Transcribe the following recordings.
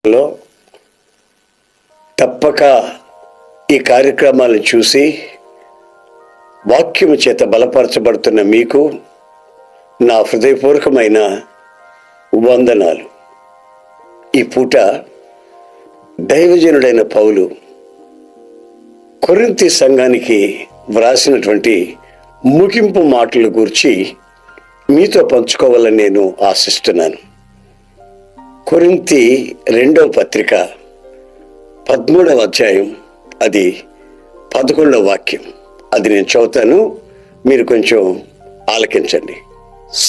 లో తప్పక ఈ కార్యక్రమాలను చూసి వాక్యము చేత బలపరచబడుతున్న మీకు నా హృదయపూర్వకమైన వందనాలు. ఈ పూట దైవజనుడైన పౌలు కొరింథీ సంఘానికి వ్రాసినటువంటి ముగింపు మాటల గురించి మీతో పంచుకోవాలని నేను ఆశిస్తున్నాను. కొరింథీ 2వ పత్రిక 13వ అధ్యాయం, అది 11వ వాక్యం. అది నేను చదువుతాను, మీరు కొంచెం ఆలకించండి.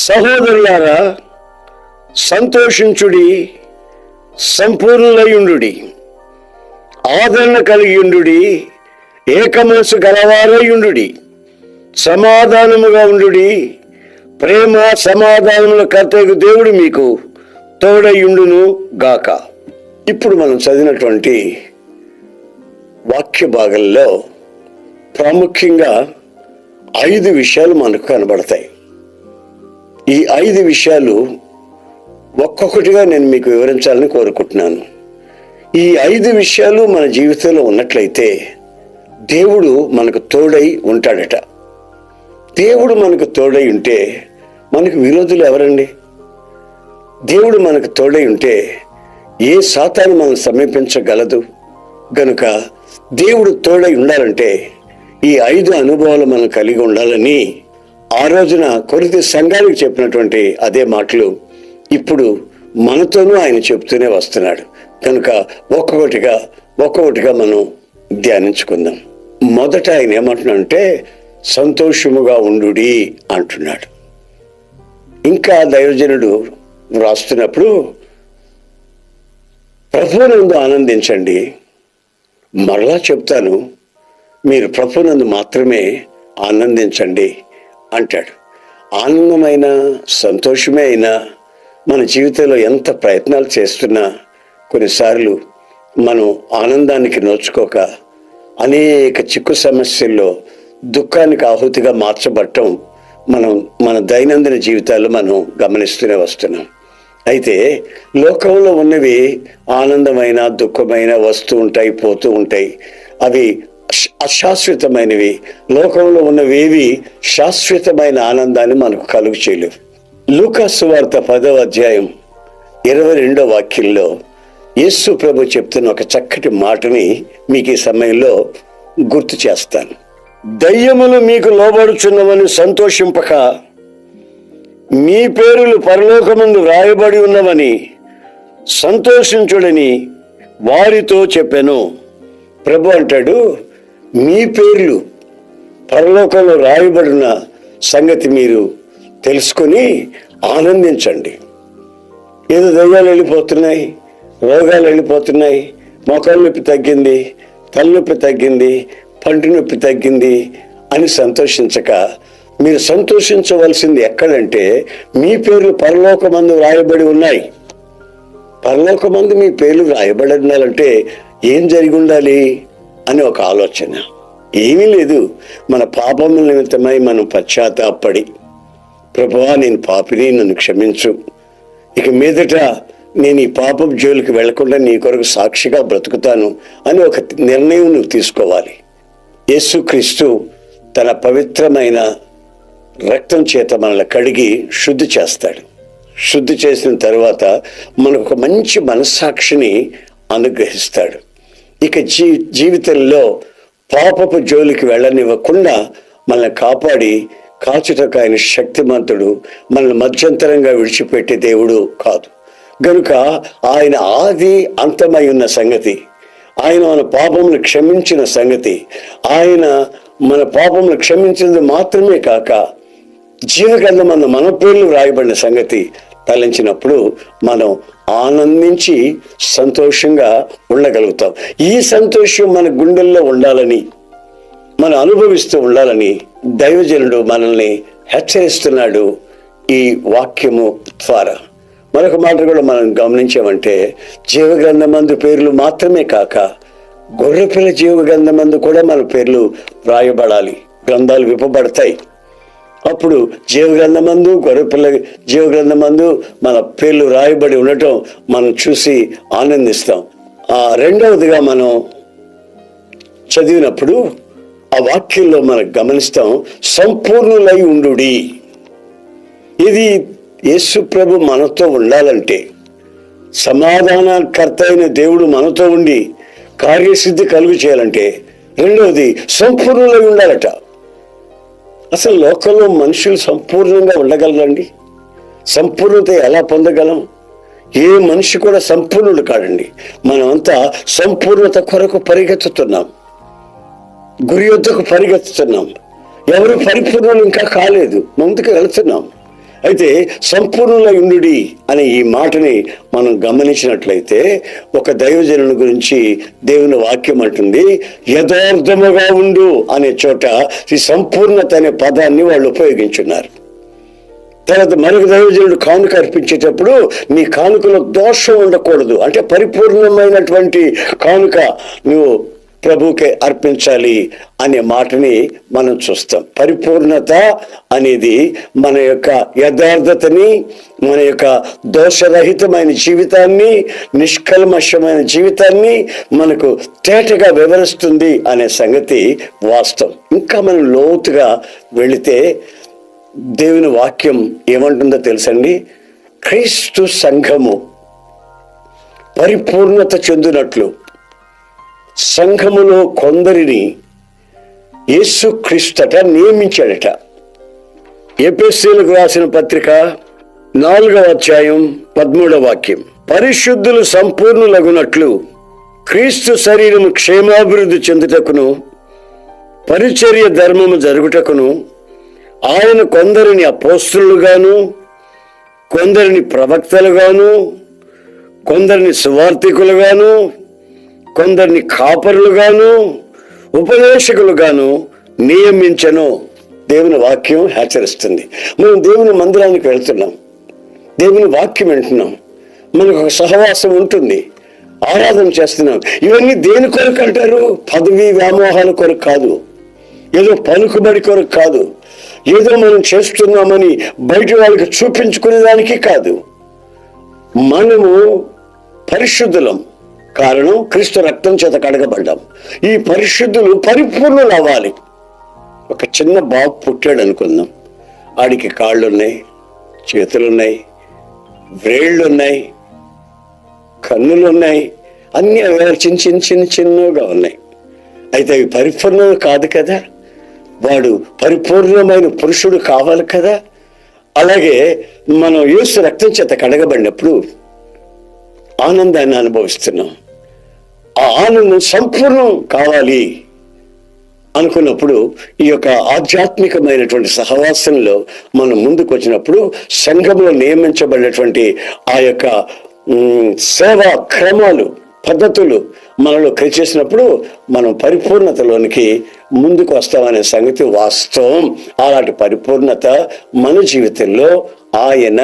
సహోదరులారా, సంతోషించుడి, సంపూర్ణులయుండుడి, ఆదరణ కలిగియుండుడి, ఏకమనసు గలవారయుండుడి, సమాధానముగా ఉండుడి. ప్రేమ సమాధానముల కర్తయ్యకు దేవుడు మీకు తోడయుండును గాక. ఇప్పుడు మనం చదివినటువంటి వాక్య భాగంలో ప్రాముఖ్యంగా 5 విషయాలు మనకు కనబడతాయి. ఈ 5 విషయాలు ఒక్కొక్కటిగా నేను మీకు వివరించాలని కోరుకుంటున్నాను. ఈ 5 విషయాలు మన జీవితంలో ఉన్నట్లయితే దేవుడు మనకు తోడై ఉంటాడట. దేవుడు మనకు తోడై ఉంటే మనకు విరోధులు ఎవరండి? దేవుడు మనకు తోడై ఉంటే ఏ సాతాను మనం సమీపించగలదు? గనుక దేవుడు తోడై ఉండాలంటే ఈ 5 అనుభవాలు మనం కలిగి ఉండాలని ఆ రోజున కొరింథీ సంఘానికి చెప్పినటువంటి అదే మాటలు ఇప్పుడు మనతోనూ ఆయన చెప్తూనే వస్తున్నాడు. కనుక ఒక్కొక్కటిగా మనం ధ్యానించుకుందాం. మొదట ఆయన ఏమంటున్నాడంటే సంతోషముగా ఉండుడి అంటున్నాడు. ఇంకా దైవజనుడు వ్రాస్తున్నప్పుడు ప్రభువునందు ఆనందించండి. మరలా చెప్తాను, మీరు ప్రభువునందు మాత్రమే ఆనందించండి అంటాడు. ఆనందమైన సంతోషమే అయినా మన జీవితంలో ఎంత ప్రయత్నాలు చేస్తున్నా కొన్నిసార్లు మనం ఆనందానికి నోచుకోక అనేక చిక్కు సమస్యల్లో దుఃఖానికి ఆహుతిగా మార్చబడటం మన దైనందిన జీవితాల్లో మనం గమనిస్తూనే వస్తున్నాం. అయితే లోకంలో ఉన్నవి ఆనందమైన దుఃఖమైన వస్తూ ఉంటాయి, పోతూ ఉంటాయి. అవి అశాశ్వతమైనవి. లోకంలో ఉన్నవేవి శాశ్వతమైన ఆనందాన్ని మనకు కలుగు చేయలేవు. లూకా సువార్త 10వ అధ్యాయం 22వ వాక్యంలో యేసు ప్రభు చెప్తున్న ఒక చక్కటి మాటని మీకు ఈ సమయంలో గుర్తు చేస్తాను. దయ్యములు మీకు లోబడుచున్నవని సంతోషింపక మీ పేరులు పరలోకమందు వ్రాయబడి ఉన్నవని సంతోషించుడని వారితో చెప్పాను. ప్రభు అంటాడు, మీ పేర్లు పరలోకంలో రాయబడిన సంగతి మీరు తెలుసుకొని ఆనందించండి. ఏదో దయ్యాలు వెళ్ళిపోతున్నాయి, రోగాలు వెళ్ళిపోతున్నాయి, మోకాళ్ళ నొప్పి తగ్గింది, తలనొప్పి తగ్గింది, పంటి నొప్పి తగ్గింది అని సంతోషించక మీరు సంతోషించవలసింది ఎక్కడంటే మీ పేర్లు పరలోకమందు వ్రాయబడి ఉన్నాయి. పరలోకమందు మీ పేర్లు వ్రాయబడి ఉండాలంటే ఏం జరిగి ఉండాలి అని ఒక ఆలోచన. ఏమీ లేదు, మన పాపముల నిమిత్తమై మనం పశ్చాత్తాపడి, ప్రభువా నేను పాపిని, నన్ను క్షమించు, ఇక మీదట నేను ఈ పాపం జోలికి వెళ్లకుండా నీ కొరకు సాక్షిగా బ్రతుకుతాను అని ఒక నిర్ణయం నువ్వు తీసుకోవాలి. యేసుక్రీస్తు తన పవిత్రమైన రక్తం చేత మనల్ని కడిగి శుద్ధి చేస్తాడు. శుద్ధి చేసిన తర్వాత మనకు ఒక మంచి మనస్సాక్షిని అనుగ్రహిస్తాడు. ఇక జీవితంలో పాపపు జోలికి వెళ్ళనివ్వకుండా మనల్ని కాపాడి కాచుటకు ఆయన శక్తిమంతుడు. మనల్ని మధ్యంతరంగా విడిచిపెట్టే దేవుడు కాదు. గనుక ఆయన ఆది అంతమై ఉన్న సంగతి, ఆయన మన పాపములు క్షమించిన సంగతి, ఆయన మన పాపములు క్షమించినది మాత్రమే కాక జీవగ్రంథమందు మన పేర్లు రాయబడిన సంగతి తలంచినప్పుడు మనం ఆనందించి సంతోషంగా ఉండగలుగుతాం. ఈ సంతోషం మన గుండెల్లో ఉండాలని, మనం అనుభవిస్తూ ఉండాలని దైవజనుడు మనల్ని హెచ్చరిస్తున్నాడు ఈ వాక్యము ద్వారా. మరొక మాట కూడా మనం గమనించామంటే జీవగ్రంథమందు పేర్లు మాత్రమే కాక గొర్రెపిల్ల జీవగ్రంథమందు కూడా మన పేర్లు వ్రాయబడాలి. గ్రంథాలు విప్పబడతాయి. అప్పుడు జీవగ్రంథమందు, గొర్రెపిల్ల జీవగ్రంథమందు మన పేర్లు రాయబడి ఉండటం మనం చూసి ఆనందిస్తాం. రెండవదిగా మనం చదివినప్పుడు ఆ వాక్యంలో మనం గమనిస్తాం, సంపూర్ణులై ఉండుడి. ఇది యేసు ప్రభు మనతో ఉండాలంటే, సమాధానకర్త అయిన దేవుడు మనతో ఉండి కార్యసిద్ధి కలుగు చేయాలంటే, రెండవది సంపూర్ణులై ఉండాలట. అసలు లోకంలో మనుషులు సంపూర్ణంగా ఉండగలరండి? సంపూర్ణత ఎలా పొందగలం? ఏ మనిషి కూడా సంపూర్ణుడు కాడండి. మనమంతా సంపూర్ణత కొరకు పరిగెత్తుతున్నాం, గురి యొద్దకు పరిగెత్తుతున్నాం. ఎవరు పరిపూర్ణులు ఇంకా కాలేదు, ముందుకు వెళుతున్నాం. అయితే సంపూర్ణుల యుండుడి అనే ఈ మాటని మనం గమనించినట్లయితే, ఒక దైవజనుని గురించి దేవుని వాక్యం అంటుంది, యథార్థముగా ఉండు అనే చోట ఈ సంపూర్ణత అనే పదాన్ని వాళ్ళు ఉపయోగించున్నారు. తర్వాత మరొక దైవజనుడు కానుక అర్పించేటప్పుడు, నీ కానుకలో దోషం ఉండకూడదు అంటే పరిపూర్ణమైనటువంటి కానుక నువ్వు ప్రభువుకే అర్పించాలి అనే మాటని మనం చూస్తాం. పరిపూర్ణత అనేది మన యొక్క యథార్థతని, మన యొక్క దోషరహితమైన జీవితాన్ని, నిష్కల్మషమైన జీవితాన్ని మనకు తేటగా వివరిస్తుంది అనే సంగతి వాస్తవం. ఇంకా మనం లోతుగా వెళితే దేవుని వాక్యం ఏమంటుందో తెలుసండి, క్రీస్తు సంఘము పరిపూర్ణత చెందినట్లు సంఘములో కొందరిని యేసుక్రీస్తట నియమించాడట. ఎఫెసీయులకు రాసిన పత్రిక 4వ అధ్యాయం 13వ వాక్యం, పరిశుద్ధులు సంపూర్ణులగునట్లు క్రీస్తు శరీరము క్షేమాభివృద్ధి చెందుటకును పరిచర్య ధర్మము జరుగుటకును ఆయన కొందరిని అపోస్తలుగాను, కొందరిని ప్రవక్తలుగాను, కొందరిని సువార్తికులుగాను, కొందరిని కాపరులుగాను, ఉపదేశకులుగాను నియమించను. దేవుని వాక్యం హెచ్చరిస్తుంది. మనం దేవుని మందిరానికి వెళ్తున్నాం, దేవుని వాక్యం వింటున్నాం, మనకు ఒక సహవాసం ఉంటుంది, ఆరాధన చేస్తున్నాం. ఇవన్నీ దేని కొరకు అంటారు? పదవి వ్యామోహాల కొరకు కాదు, ఏదో పలుకుబడి కొరకు కాదు, ఏదో మనం చేస్తున్నామని బయట వాళ్ళకి చూపించుకునే దానికి కాదు. మనము పరిశుద్ధులం, కారణం క్రీస్తు రక్తం చేత కడగబడ్డాం. ఈ పరిశుద్ధులు పరిపూర్ణులు అవ్వాలి. ఒక చిన్న బాబు పుట్టాడు అనుకుందాం, ఆడికి కాళ్ళున్నాయి, చేతులున్నాయి, వేళ్ళున్నాయి, కన్నులున్నాయి, అన్నీ చిన్న చిన్న చిన్న చిన్నగా ఉన్నాయి. అయితే అవి పరిపూర్ణం కాదు కదా, వాడు పరిపూర్ణమైన పురుషుడు కావాలి కదా. అలాగే మనం యేసు రక్తం చేత కడగబడినప్పుడు ఆనందాన్ని అనుభవిస్తున్నాం. ఆ ఆనందం సంపూర్ణం కావాలి అనుకున్నప్పుడు ఈ యొక్క ఆధ్యాత్మికమైనటువంటి సహవాసంలో మనం ముందుకు వచ్చినప్పుడు, సంఘంలో నియమించబడినటువంటి ఆ యొక్క సేవా క్రమాలు, పద్ధతులు మనలో చేసినప్పుడు మనం పరిపూర్ణతలోనికి ముందుకు వస్తామనే సంగతి వాస్తవం. అలాంటి పరిపూర్ణత మన జీవితంలో ఆయన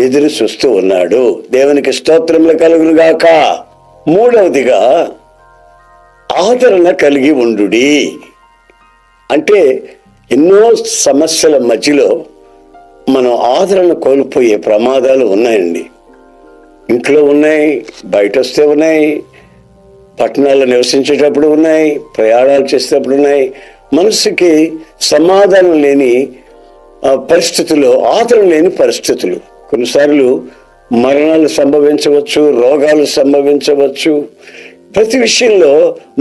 ఎదురు చూస్తూ ఉన్నాడు. దేవునికి స్తోత్రములు కలుగును గాక. మూడవదిగా ఆదరణ కలిగి ఉండుడి. అంటే ఎన్నో సమస్యల మధ్యలో మనం ఆదరణ కోల్పోయే ప్రమాదాలు ఉన్నాయండి. ఇంట్లో ఉన్నాయి, బయట వస్తే ఉన్నాయి, పట్టణాల్లో నివసించేటప్పుడు ఉన్నాయి, ప్రయాణాలు చేసేటప్పుడు ఉన్నాయి. మనసుకి సమాధానం లేని పరిస్థితుల్లో, ఆదరణ లేని పరిస్థితులు, కొన్నిసార్లు మరణాలు సంభవించవచ్చు, రోగాలు సంభవించవచ్చు. ప్రతి విషయంలో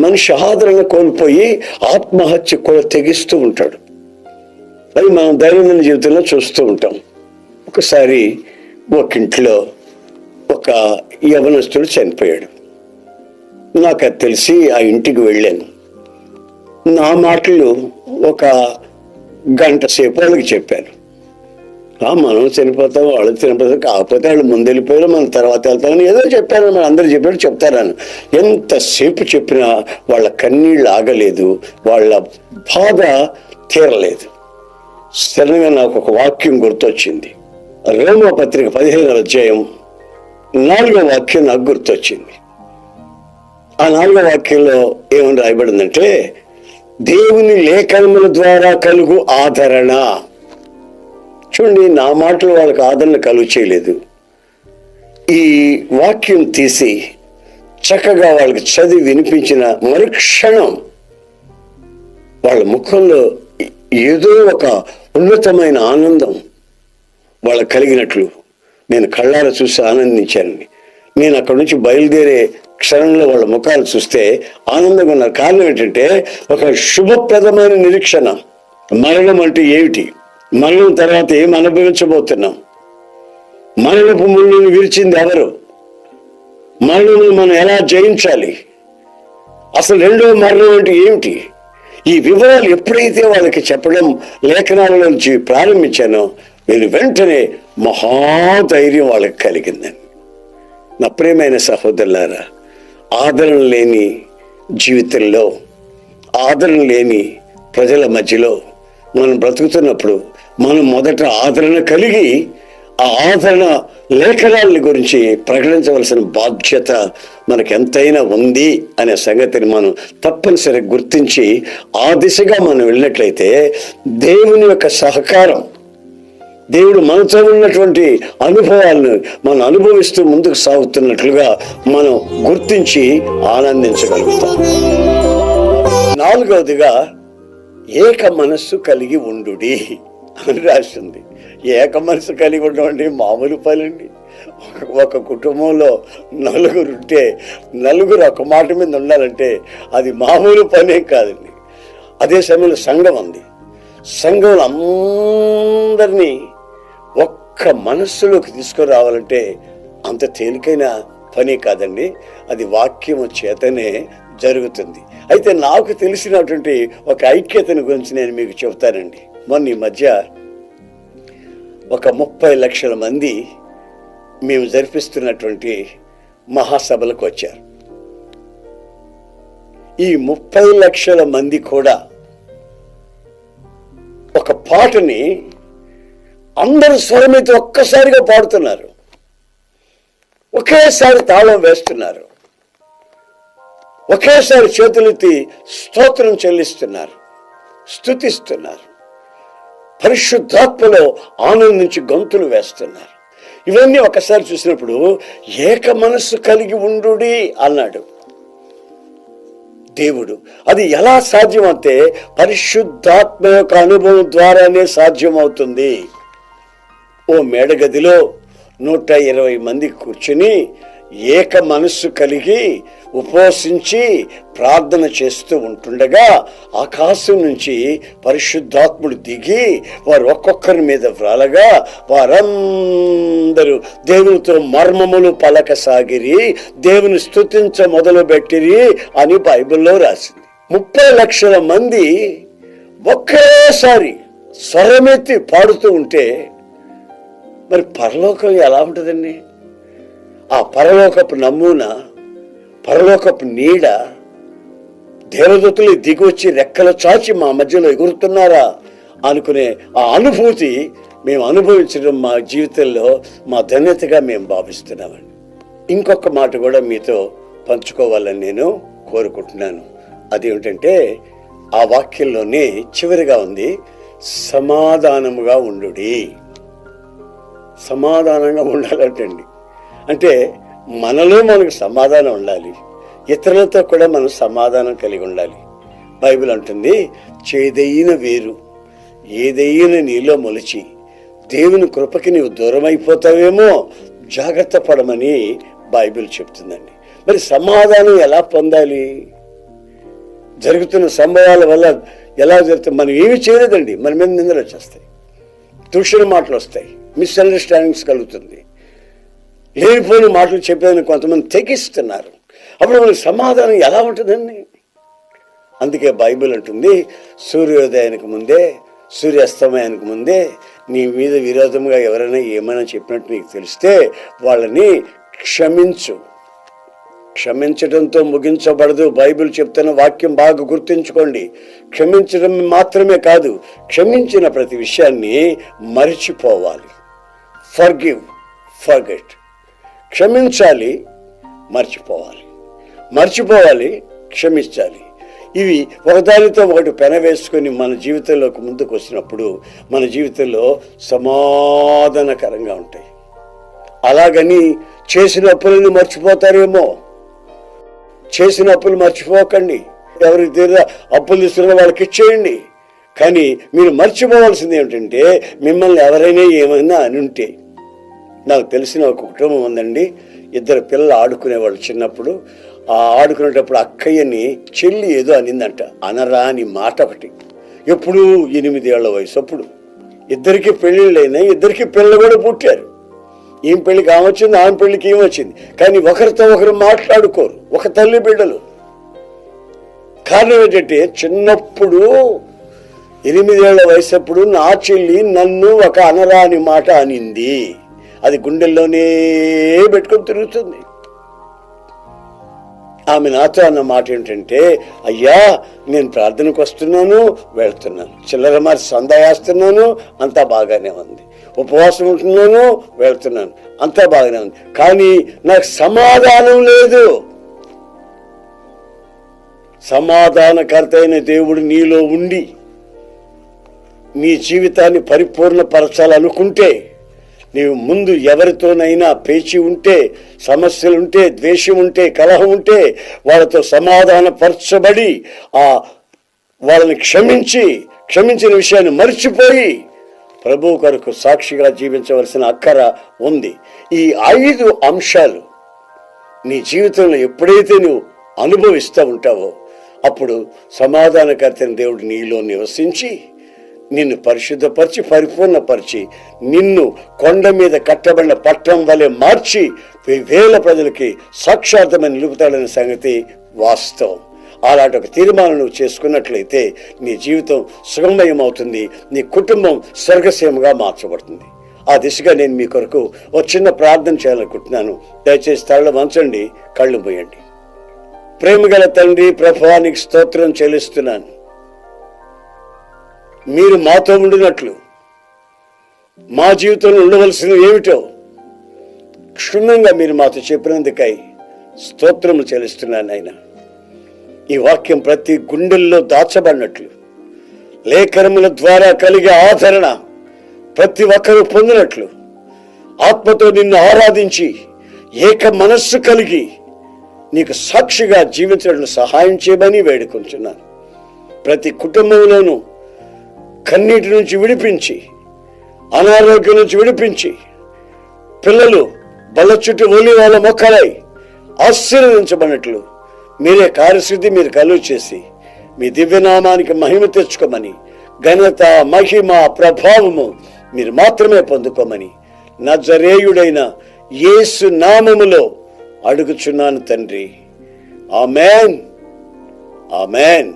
మనిషి ఆదరణ కోల్పోయి ఆత్మహత్య కూడా తెగిస్తూ ఉంటాడు. అది మనం దైనందిన జీవితంలో చూస్తూ ఉంటాం. ఒకసారి ఒక ఇంట్లో ఒక యవనస్తుడు చనిపోయాడు. నాకు అది తెలిసి ఆ ఇంటికి వెళ్ళాను. నా మాటలు ఒక గంట సేపు వాళ్ళకి చెప్పాను. మనం చనిపోతాం, వాళ్ళు చనిపోతాం, కాకపోతే వాళ్ళు ముందు వెళ్ళిపోయారు, మనం తర్వాత వెళ్తామని ఏదో చెప్పాను. మన అందరూ చెప్పాడు చెప్తారాను. ఎంతసేపు చెప్పినా వాళ్ళ కన్నీళ్ళు ఆగలేదు, వాళ్ళ బాధ తీరలేదు. సడన్గా నాకు ఒక వాక్యం గుర్తొచ్చింది. రోమా పత్రిక 15వ అధ్యాయం 4వ వాక్యం నాకు గుర్తొచ్చింది. ఆ 4వ వాక్యంలో ఏమని రాయబడిందంటే, దేవుని లేఖనముల ద్వారా కలుగు ఆదరణ. చూడండి, నా మాటలు వాళ్ళకి ఆదరణ కలుగు చేయలేదు. ఈ వాక్యం తీసి చక్కగా వాళ్ళకి చదివి వినిపించిన మరుక్షణం వాళ్ళ ముఖంలో ఏదో ఒక ఉన్నతమైన ఆనందం వాళ్ళకు కలిగినట్లు నేను కళ్ళారా చూసి ఆనందించానండి. నేను అక్కడి నుంచి బయలుదేరే క్షణంలో వాళ్ళ ముఖాలు చూస్తే ఆనందంగా ఉన్నారు. కారణం ఏంటంటే ఒక శుభప్రదమైన నిరీక్షణ. మరణం అంటే ఏమిటి, మరణం తర్వాత ఏం అనుభవించబోతున్నాం, మరణపు ముళ్ళను విరిచింది ఎవరు, మరణం మనం ఎలా జయించాలి, అసలు రెండవ మరణం అంటే ఏమిటి, ఈ వివరాలు ఎప్పుడైతే వాళ్ళకి చెప్పడం లేఖనాల నుంచి ప్రారంభించానో నేను వెంటనే మహాధైర్యం వాళ్ళకి కలిగిందండి. నా ప్రియమైన సహోదరులారా, ఆదరణ లేని జీవితంలో, ఆదరణ లేని ప్రజల మధ్యలో మనం బ్రతుకుతున్నప్పుడు మనం మొదట ఆదరణ కలిగి ఆ ఆదరణ లేఖనాల గురించి ప్రకటించవలసిన బాధ్యత మనకు ఎంతైనా ఉంది అనే సంగతిని మనం తప్పనిసరిగా గుర్తించి ఆ దిశగా మనం వెళ్ళినట్లయితే దేవుని యొక్క సహకారం, దేవుడు మనతో ఉన్నటువంటి అనుభవాలను మనం అనుభవిస్తూ ముందుకు సాగుతున్నట్లుగా మనం గుర్తించి ఆనందించగలుగుతాం. నాలుగవదిగా ఏక మనస్సు కలిగి ఉండుడి అని రాసింది. ఏక మనసు కలిగి ఉండమండి మామూలు పనండి. ఒక కుటుంబంలో నలుగురుంటే నలుగురు ఒక మాట మీద ఉండాలంటే అది మామూలు పనే కాదండి. అదే సమయంలో సంఘం ఉంది. సంఘంలో అందరినీ ఒక్క మనస్సులోకి తీసుకురావాలంటే అంత తేలికైన పని కాదండి. అది వాక్యము చేతనే జరుగుతుంది. అయితే నాకు తెలిసినటువంటి ఒక ఐక్యతను గురించి నేను మీకు చెబుతానండి. మొన్న ఈ మధ్య ఒక 30 లక్షల మంది మేము జరిపిస్తున్నటువంటి మహాసభలకు వచ్చారు. ఈ 30 లక్షల మంది కూడా ఒక పాటని అందరూ స్వరమైతే ఒక్కసారిగా పాడుతున్నారు, ఒకేసారి తాళం వేస్తున్నారు, ఒకేసారి చేతులెత్తి స్తోత్రం చెల్లిస్తున్నారు, స్తుతిస్తున్నారు, పరిశుద్ధాత్మలో ఆనందించి గంతులు వేస్తున్నారు. ఇవన్నీ ఒకసారి చూసినప్పుడు ఏక మనస్సు కలిగి ఉండుడి అన్నాడు దేవుడు. అది ఎలా సాధ్యమంటే పరిశుద్ధాత్మ యొక్క అనుభవం ద్వారానే సాధ్యమవుతుంది. ఓ మేడగదిలో 120 మంది కూర్చుని ఏక మనస్సు కలిగి ఉపవసించి ప్రార్థన చేస్తూ ఉంటుండగా ఆకాశం నుంచి పరిశుద్ధాత్ముడు దిగి వారు ఒక్కొక్కరి మీద వ్రాలగా వారందరూ దేవునితో మర్మములు పలకసాగిరి, దేవుని స్తుతించ మొదలుపెట్టిరి అని బైబిల్లో రాసింది. 30 లక్షల మంది ఒకేసారి స్వరమెత్తి పాడుతూ ఉంటే మరి పరలోకం ఎలా ఉంటుందండి? ఆ పరలోకపు నమూనా, పరలోకపు నీడ, దేవదూతలు దిగొచ్చి రెక్కలు చాచి మా మధ్యలో ఎగురుతున్నారా అనుకునే ఆ అనుభూతి మేము అనుభవించడం మా జీవితంలో మా ధన్యతగా మేము భావిస్తున్నామండి. ఇంకొక మాట కూడా మీతో పంచుకోవాలని నేను కోరుకుంటున్నాను. అదేమిటంటే ఆ వాక్యంలోనే చివరిగా ఉంది, సమాధానముగా ఉండుడి. సమాధానంగా ఉండాలంటండి. అంటే మనలో మనకు సమాధానం ఉండాలి, ఇతరులతో కూడా మనం సమాధానం కలిగి ఉండాలి. బైబిల్ అంటుంది, చేదైన వేరు ఏదైనా నీలో మొలిచి దేవుని కృపకి నీవు దూరం అయిపోతావేమో జాగ్రత్త పడమని బైబిల్ చెప్తుందండి. మరి సమాధానం ఎలా పొందాలి? జరుగుతున్న సంభవాల వల్ల ఎలా జరుగుతుంది? మనం ఏమి చేయలేదండి, మన మీద నిందలు వచ్చేస్తాయి, దూషణ మాటలు వస్తాయి, మిస్అండర్స్టాండింగ్స్ కలుగుతుంది, లేనిపోయిన మాటలు చెప్పేదని కొంతమంది తెగిస్తున్నారు. అప్పుడు మనకి సమాధానం ఎలా ఉంటుందండి? అందుకే బైబిల్ అంటుంది, సూర్యోదయానికి ముందే సూర్యాస్తమయానికి ముందే నీ మీద విరోధంగా ఎవరైనా ఏమైనా చెప్పినట్టు నీకు తెలిస్తే వాళ్ళని క్షమించు. క్షమించడంతో ముగించబడదు. బైబిల్ చెప్తున్న వాక్యం బాగా గుర్తుంచుకోండి. క్షమించడం మాత్రమే కాదు, క్షమించిన ప్రతి విషయాన్ని మరిచిపోవాలి. Forgive, forget. క్షమించాలి, మర్చిపోవాలి, మర్చిపోవాలి, క్షమించాలి. ఇవి ఒకదానితో ఒకటి పెనవేసుకొని మన జీవితంలోకి ముందుకు వచ్చినప్పుడు మన జీవితంలో సమాధానకరంగా ఉంటాయి. అలాగని చేసిన అప్పులను మర్చిపోతారేమో. చేసిన అప్పులు మర్చిపోకండి. ఎవరికి తీరా అప్పులు తీసుకున్న వాళ్ళకి ఇచ్చేయండి. కానీ మీరు మర్చిపోవాల్సింది ఏమిటంటే, మిమ్మల్ని ఎవరైనా ఏమైనా అని ఉంటే, నాకు తెలిసిన ఒక కుటుంబం ఉందండి. 2 పిల్లలు ఆడుకునేవాళ్ళు. చిన్నప్పుడు ఆ ఆడుకునేటప్పుడు అక్కయ్యని చెల్లి ఏదో అనిందంట. అనరాని మాట ఒకటి. ఎప్పుడు 8 ఏళ్ల వయసు. అప్పుడు 2కి పెళ్ళిళ్ళు అయినాయి. 2కి పిల్లలు కూడా పుట్టారు. ఈమె పెళ్ళికి ఆమె వచ్చింది, ఆమె పెళ్ళికి ఏమి వచ్చింది. కానీ ఒకరితో ఒకరు మాట్లాడుకోరు, ఒక తల్లి బిడ్డలు. కారణం ఏంటంటే, చిన్నప్పుడు 8 ఏళ్ల వయసప్పుడు నా చెల్లి నన్ను ఒక అనరాని మాట అనింది. అది గుండెల్లోనే పెట్టుకొని తిరుగుతుంది. ఆమె నాతో అన్న మాట ఏంటంటే, అయ్యా నేను ప్రార్థనకు వస్తున్నాను, వెళ్తున్నాను, చిల్లర మరి సందా వేస్తున్నాను, అంతా బాగానే ఉంది, ఉపవాసం ఉంటున్నాను, వెళ్తున్నాను, అంతా బాగానే ఉంది, కానీ నాకు సమాధానం లేదు. సమాధానకర్త అయిన దేవుడు నీలో ఉండి నీ జీవితాన్ని పరిపూర్ణపరచాలనుకుంటే, నీవు ముందు ఎవరితోనైనా పేచి ఉంటే, సమస్యలుంటే, ద్వేషం ఉంటే, కలహం ఉంటే, వాళ్ళతో సమాధానపరచబడి వాళ్ళని క్షమించిన విషయాన్ని మర్చిపోయి ప్రభు కొరకు సాక్షిగా జీవించవలసిన అక్కర ఉంది. ఈ 5 అంశాలు నీ జీవితంలో ఎప్పుడైతే నువ్వు అనుభవిస్తూ ఉంటావో, అప్పుడు సమాధానకర్తైన దేవుడు నీలో నివసించి నిన్ను పరిశుద్ధపరిచి పరిపూర్ణపరిచి నిన్ను కొండ మీద కట్టబడిన పట్టణం వలె మార్చి 1000 ప్రజలకి సాక్షార్థమని నిలుపుతాడనే సంగతి వాస్తవం. అలాంటి ఒక తీర్మానం నువ్వు చేసుకున్నట్లయితే నీ జీవితం సుగమయం అవుతుంది, నీ కుటుంబం స్వర్గసీమగా మార్చబడుతుంది. ఆ దిశగా నేను మీ కొరకు ఒక చిన్న ప్రార్థన చేయాలనుకుంటున్నాను. దయచేసి తల వంచండి, కళ్ళు మూయండి. ప్రేమగల తండ్రి, ప్రభువానికి స్తోత్రం చెల్లిస్తున్నాను. మీరు మాతో ఉండినట్లు మా జీవితంలో ఉండవలసినవి ఏమిటో క్షుణ్ణంగా మీరు మాతో చెప్పినందుకై స్తోత్రము చెల్లిస్తున్నాను. ఆయన ఈ వాక్యం ప్రతి గుండెల్లో దాచబడినట్లు, లేఖనముల ద్వారా కలిగే ఆదరణ ప్రతి ఒక్కరూ పొందినట్లు, ఆత్మతో నిన్ను ఆరాధించి ఏక మనస్సు కలిగి నీకు సాక్షిగా జీవించడానికి సహాయం చేయమని వేడుకుంటున్నాను. ప్రతి కుటుంబంలోనూ కన్నీటి నుంచి విడిపించి, అనారోగ్యం నుంచి విడిపించి, పిల్లలు బల్ల చుట్టూ ఒలి వాళ్ళ మొక్కలై ఆశీర్వదించబడినట్లు మీరే కార్యసిద్ధి మీరు కలుగు చేసి మీ దివ్యనామానికి మహిమ తెచ్చుకోమని, ఘనత, మహిమ, ప్రభావము మీరు మాత్రమే పొందుకోమని నజరేయుడైన యేసు నామములో అడుగుచున్నాను తండ్రి. ఆమేన్, ఆమేన్.